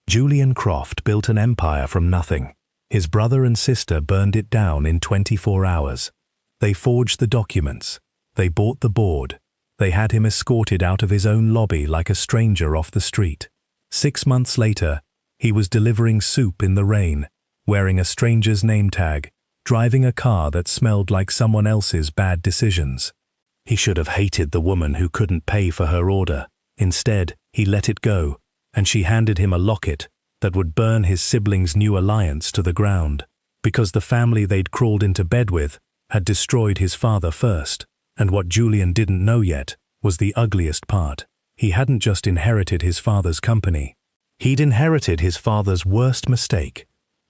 Julian Croft built an empire from nothing. His brother and sister burned it down in 24 hours. They forged the documents. They bought the board. They had him escorted out of his own lobby like a stranger off the street. 6 months later, he was delivering soup in the rain, wearing a stranger's name tag, driving a car that smelled like someone else's bad decisions. He should have hated the woman who couldn't pay for her order. Instead, he let it go, and she handed him a locket that would burn his siblings' new alliance to the ground, because the family they'd crawled into bed with had destroyed his father first. And what Julian didn't know yet was the ugliest part. He hadn't just inherited his father's company. He'd inherited his father's worst mistake.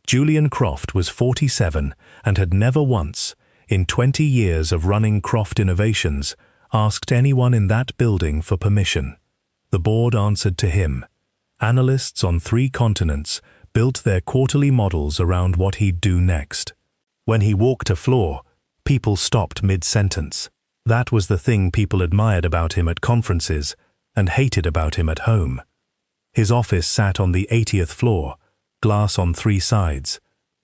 Julian Croft was 47 and had never once, in 20 years of running Croft Innovations, asked anyone in that building for permission. The board answered to him. Analysts on 3 continents built their quarterly models around what he'd do next. When he walked a floor, people stopped mid-sentence. That was the thing people admired about him at conferences and hated about him at home. His office sat on the 80th floor, glass on 3 sides,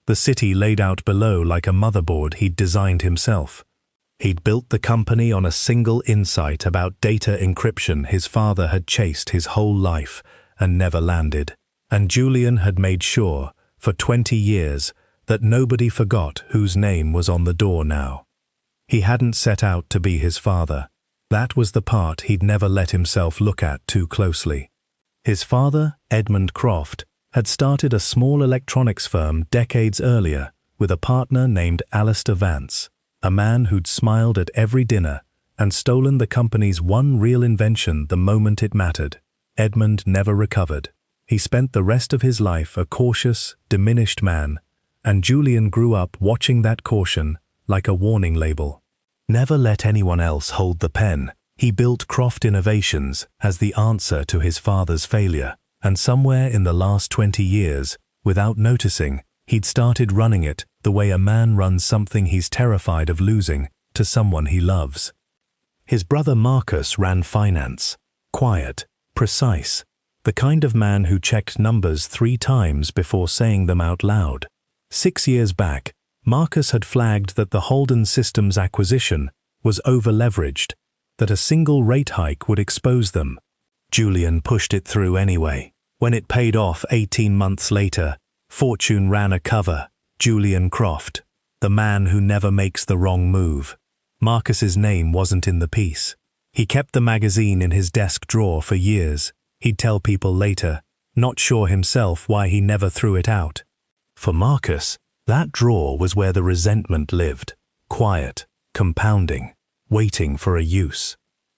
the city laid out below like a motherboard he'd designed himself. He'd built the company on a single insight about data encryption his father had chased his whole life and never landed. And Julian had made sure, for 20 years, that nobody forgot whose name was on the door now. He hadn't set out to be his father. That was the part he'd never let himself look at too closely. His father, Edmund Croft, had started a small electronics firm decades earlier with a partner named Alistair Vance, a man who'd smiled at every dinner and stolen the company's one real invention the moment it mattered. Edmund never recovered. He spent the rest of his life a cautious, diminished man, and Julian grew up watching that caution like a warning label. Never let anyone else hold the pen. He built Croft Innovations as the answer to his father's failure, and somewhere in the last 20 years, without noticing, he'd started running it the way a man runs something he's terrified of losing to someone he loves. His brother Marcus ran finance, quiet, precise, the kind of man who checked numbers 3 times before saying them out loud. 6 years back, Marcus had flagged that the Holden Systems acquisition was over-leveraged, that a single rate hike would expose them. Julian pushed it through anyway. When it paid off 18 months later, Fortune ran a cover, Julian Croft, the man who never makes the wrong move. Marcus's name wasn't in the piece. He kept the magazine in his desk drawer for years. He'd tell people later, not sure himself why he never threw it out. For Marcus, that drawer was where the resentment lived, quiet, compounding, waiting for a use.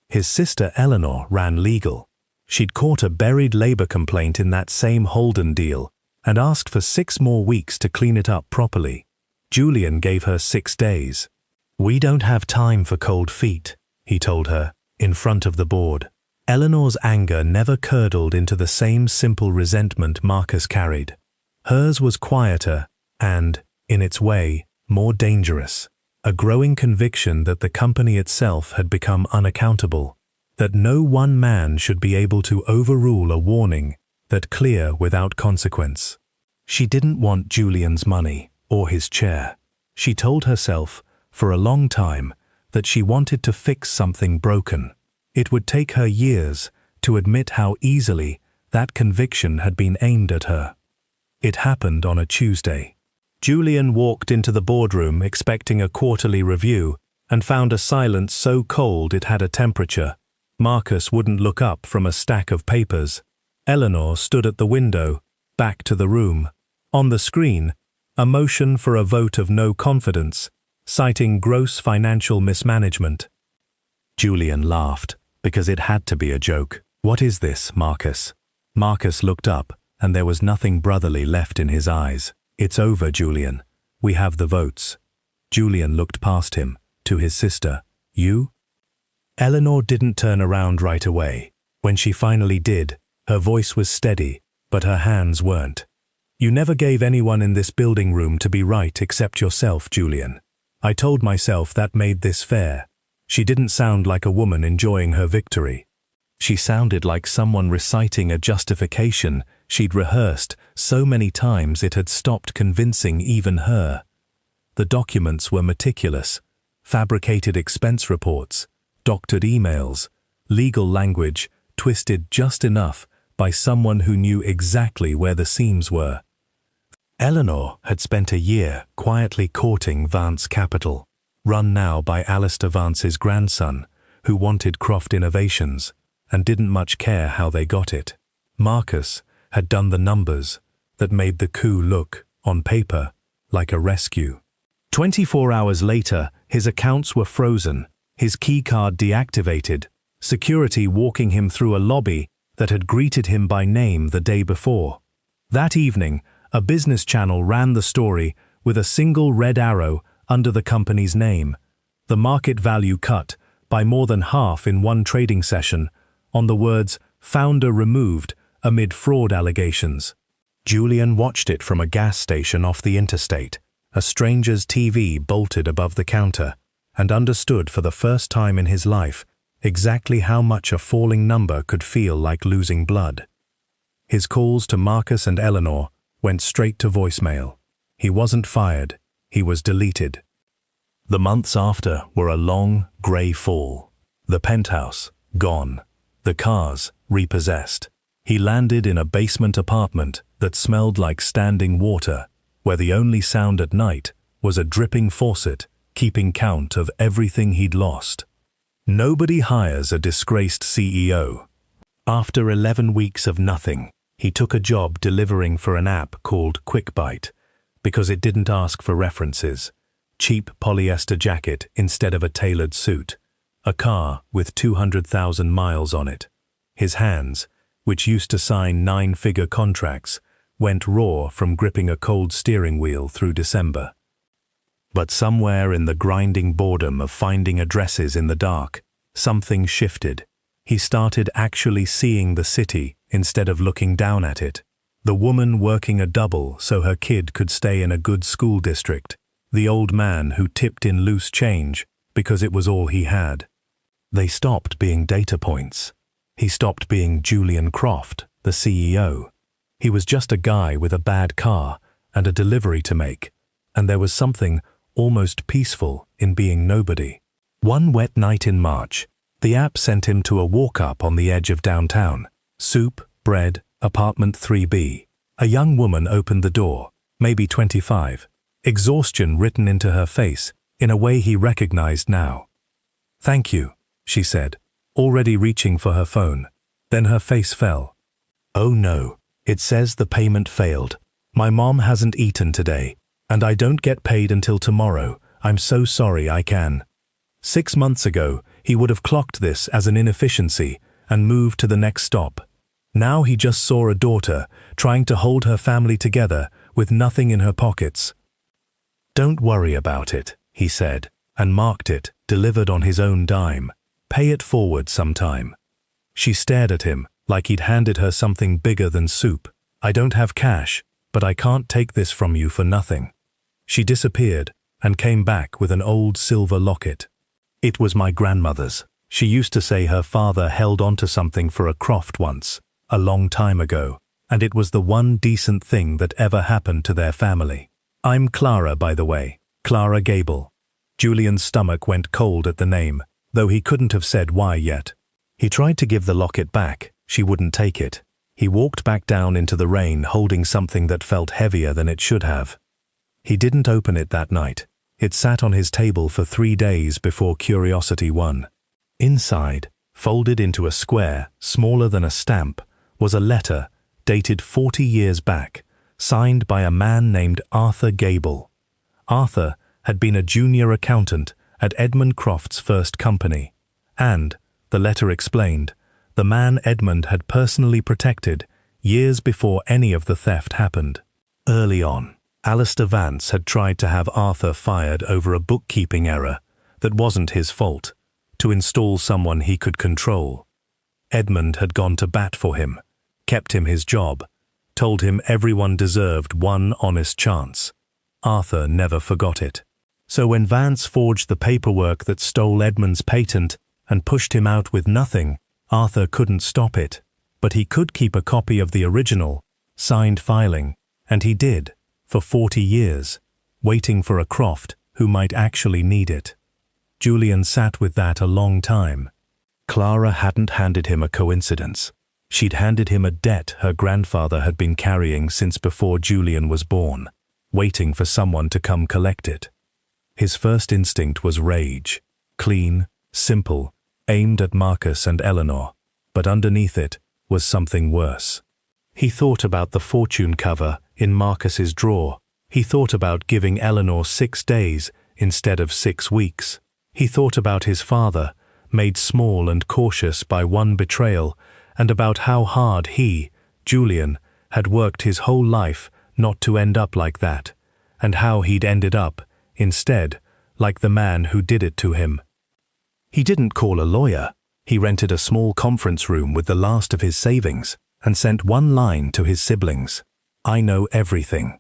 His sister Eleanor ran legal. She'd caught a buried labor complaint in that same Holden deal and asked for 6 more weeks to clean it up properly. Julian gave her 6 days. "We don't have time for cold feet," he told her, in front of the board. Eleanor's anger never curdled into the same simple resentment Marcus carried. Hers was quieter and, in its way, more dangerous. A growing conviction that the company itself had become unaccountable, that no one man should be able to overrule a warning that clear without consequence. She didn't want Julian's money or his chair. She told herself, for a long time, that she wanted to fix something broken. It would take her years to admit how easily that conviction had been aimed at her. It happened on a Tuesday. Julian walked into the boardroom expecting a quarterly review and found a silence so cold it had a temperature. Marcus wouldn't look up from a stack of papers. Eleanor stood at the window, back to the room. On the screen, a motion for a vote of no confidence, citing gross financial mismanagement. Julian laughed, because it had to be a joke. "What is this, Marcus?" Marcus looked up, and there was nothing brotherly left in his eyes. "It's over, Julian. We have the votes." Julian looked past him, to his sister. "You?" Eleanor didn't turn around right away. When she finally did, her voice was steady, but her hands weren't. "You never gave anyone in this building room to be right except yourself, Julian. I told myself that made this fair." She didn't sound like a woman enjoying her victory. She sounded like someone reciting a justification she'd rehearsed so many times it had stopped convincing even her. The documents were meticulous: fabricated expense reports, doctored emails, legal language twisted just enough by someone who knew exactly where the seams were. Eleanor had spent a year quietly courting Vance Capital, run now by Alistair Vance's grandson, who wanted Croft Innovations and didn't much care how they got it. Marcus had done the numbers that made the coup look, on paper, like a rescue. 24 hours later, his accounts were frozen, his keycard deactivated, security walking him through a lobby that had greeted him by name the day before. That evening, a business channel ran the story with a single red arrow under the company's name, the market value cut by more than half in one trading session, on the words "founder removed amid fraud allegations." Julian watched it from a gas station off the interstate, a stranger's TV bolted above the counter, and understood for the first time in his life exactly how much a falling number could feel like losing blood. His calls to Marcus and Eleanor went straight to voicemail. He wasn't fired, he was deleted. The months after were a long, grey fall. The penthouse, gone. The cars, repossessed. He landed in a basement apartment that smelled like standing water, where the only sound at night was a dripping faucet keeping count of everything he'd lost. Nobody hires a disgraced CEO. After 11 weeks of nothing, he took a job delivering for an app called QuickBite, because it didn't ask for references. Cheap polyester jacket instead of a tailored suit. A car with 200,000 miles on it. His hands, which used to sign 9-figure contracts, went raw from gripping a cold steering wheel through December. But somewhere in the grinding boredom of finding addresses in the dark, something shifted. He started actually seeing the city instead of looking down at it. The woman working a double so her kid could stay in a good school district. The old man who tipped in loose change because it was all he had. They stopped being data points. He stopped being Julian Croft, the CEO. He was just a guy with a bad car and a delivery to make, and there was something almost peaceful in being nobody. One wet night in March, the app sent him to a walk-up on the edge of downtown. Soup, bread, apartment 3B. A young woman opened the door, maybe 25. Exhaustion written into her face in a way he recognized now. "Thank you," she said, already reaching for her phone. Then her face fell. "Oh no, it says the payment failed. My mom hasn't eaten today, and I don't get paid until tomorrow. I'm so sorry I can." 6 months ago, he would have clocked this as an inefficiency and moved to the next stop. Now he just saw a daughter trying to hold her family together with nothing in her pockets. "Don't worry about it," he said, and marked it, delivered on his own dime. "Pay it forward sometime." She stared at him like he'd handed her something bigger than soup. "I don't have cash, but I can't take this from you for nothing." She disappeared and came back with an old silver locket. "It was my grandmother's. She used to say her father held onto something for a Croft once, a long time ago, and it was the one decent thing that ever happened to their family. I'm Clara, by the way, Clara Gable." Julian's stomach went cold at the name, though he couldn't have said why yet. He tried to give the locket back. She wouldn't take it. He walked back down into the rain holding something that felt heavier than it should have. He didn't open it that night. It sat on his table for 3 days before curiosity won. Inside, folded into a square smaller than a stamp, was a letter dated 40 years back, signed by a man named Arthur Gable. Arthur had been a junior accountant at Edmund Croft's first company, and, the letter explained, the man Edmund had personally protected years before any of the theft happened. Early on, Alistair Vance had tried to have Arthur fired over a bookkeeping error that wasn't his fault, to install someone he could control. Edmund had gone to bat for him, kept him his job, told him everyone deserved one honest chance. Arthur never forgot it. So when Vance forged the paperwork that stole Edmund's patent and pushed him out with nothing, Arthur couldn't stop it, but he could keep a copy of the original, signed filing, and he did, for 40 years, waiting for a Croft who might actually need it. Julian sat with that a long time. Clara hadn't handed him a coincidence. She'd handed him a debt her grandfather had been carrying since before Julian was born, waiting for someone to come collect it. His first instinct was rage, clean, simple, aimed at Marcus and Eleanor, but underneath it was something worse. He thought about the fortune cover in Marcus's drawer. He thought about giving Eleanor 6 days instead of 6 weeks. He thought about his father, made small and cautious by one betrayal, and about how hard he, Julian, had worked his whole life not to end up like that, and how he'd ended up, instead, like the man who did it to him. He didn't call a lawyer. He rented a small conference room with the last of his savings and sent one line to his siblings: "I know everything."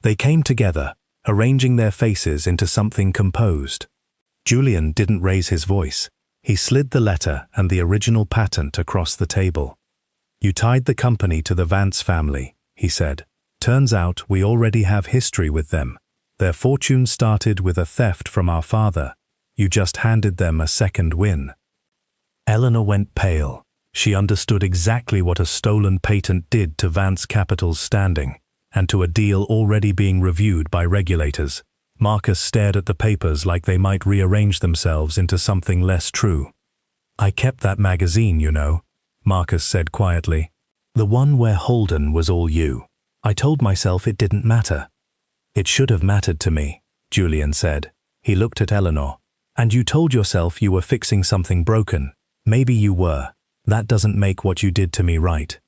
They came together, arranging their faces into something composed. Julian didn't raise his voice. He slid the letter and the original patent across the table. "You tied the company to the Vance family," he said. "Turns out we already have history with them. Their fortune started with a theft from our father. You just handed them a second win." Eleanor went pale. She understood exactly what a stolen patent did to Vance Capital's standing, and to a deal already being reviewed by regulators. Marcus stared at the papers like they might rearrange themselves into something less true. "I kept that magazine, you know," Marcus said quietly. "The one where Holden was all you. I told myself it didn't matter." "It should have mattered to me," Julian said. He looked at Eleanor. "And you told yourself you were fixing something broken. Maybe you were. That doesn't make what you did to me right.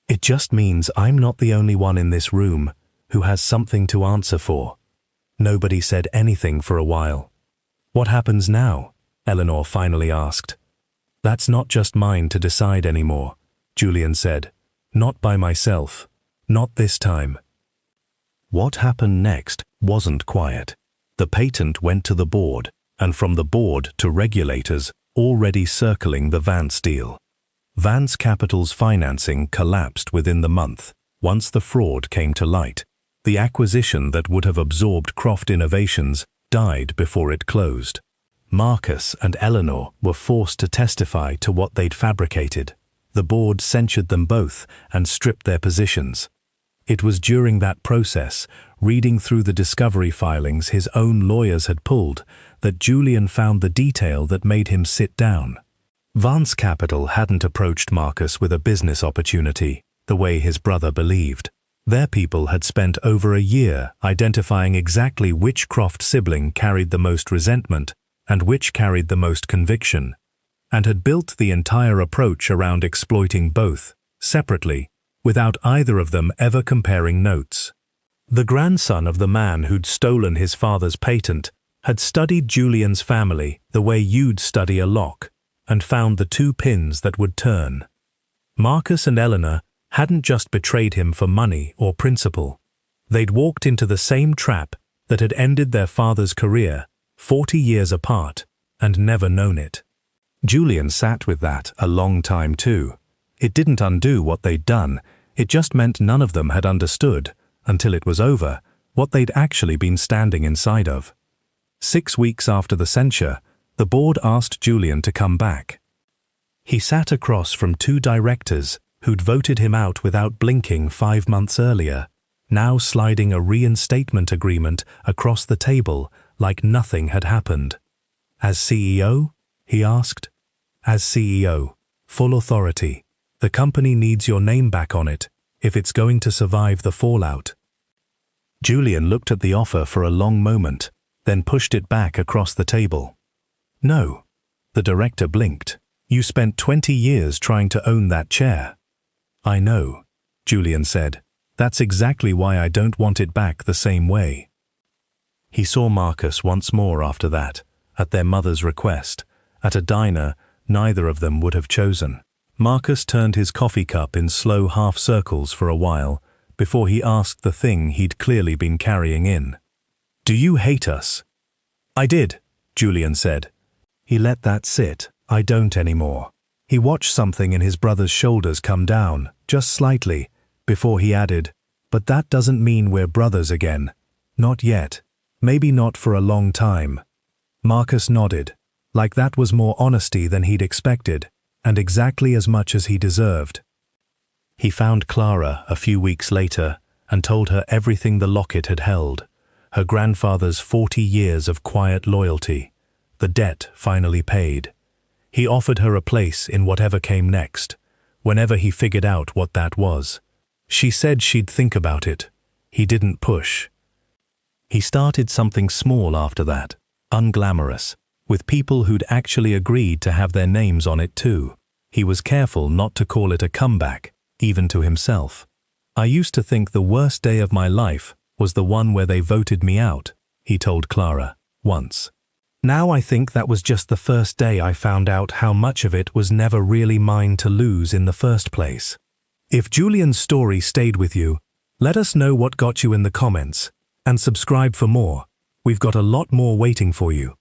It just means I'm not the only one in this room who has something to answer for." Nobody said anything for a while. "What happens now?" Eleanor finally asked. "That's not just mine to decide anymore," Julian said. "Not by myself. Not this time." What happened next wasn't quiet. The patent went to the board, and from the board to regulators already circling the Vance deal. Vance Capital's financing collapsed within the month, once the fraud came to light. The acquisition that would have absorbed Croft Innovations died before it closed. Marcus and Eleanor were forced to testify to what they'd fabricated. The board censured them both and stripped their positions. It was during that process, reading through the discovery filings his own lawyers had pulled, that Julian found the detail that made him sit down. Vance Capital hadn't approached Marcus with a business opportunity, the way his brother believed. Their people had spent over a year identifying exactly which Croft sibling carried the most resentment and which carried the most conviction, and had built the entire approach around exploiting both, separately, without either of them ever comparing notes. The grandson of the man who'd stolen his father's patent had studied Julian's family the way you'd study a lock, and found the 2 pins that would turn. Marcus and Eleanor hadn't just betrayed him for money or principle. They'd walked into the same trap that had ended their father's career 40 years apart and never known it. Julian sat with that a long time too. It didn't undo what they'd done, it just meant none of them had understood, until it was over, what they'd actually been standing inside of. 6 weeks after the censure, the board asked Julian to come back. He sat across from 2 directors who'd voted him out without blinking 5 months earlier, now sliding a reinstatement agreement across the table like nothing had happened. "As CEO?" he asked. "As CEO. Full authority. The company needs your name back on it, if it's going to survive the fallout." Julian looked at the offer for a long moment, then pushed it back across the table. "No." The director blinked. "You spent 20 years trying to own that chair." "I know," Julian said. "That's exactly why I don't want it back the same way." He saw Marcus once more after that, at their mother's request, at a diner neither of them would have chosen. Marcus turned his coffee cup in slow half-circles for a while, before he asked the thing he'd clearly been carrying in. "Do you hate us?" "I did," Julian said. He let that sit. "I don't anymore." He watched something in his brother's shoulders come down, just slightly, before he added, "But that doesn't mean we're brothers again. Not yet. Maybe not for a long time." Marcus nodded, like that was more honesty than he'd expected, and exactly as much as he deserved. He found Clara a few weeks later and told her everything the locket had held, her grandfather's 40 years of quiet loyalty, the debt finally paid. He offered her a place in whatever came next, whenever he figured out what that was. She said she'd think about it. He didn't push. He started something small after that, unglamorous, with people who'd actually agreed to have their names on it too. He was careful not to call it a comeback, even to himself. "I used to think the worst day of my life was the one where they voted me out," he told Clara, once. "Now I think that was just the first day I found out how much of it was never really mine to lose in the first place." If Julian's story stayed with you, let us know what got you in the comments, and subscribe for more. We've got a lot more waiting for you.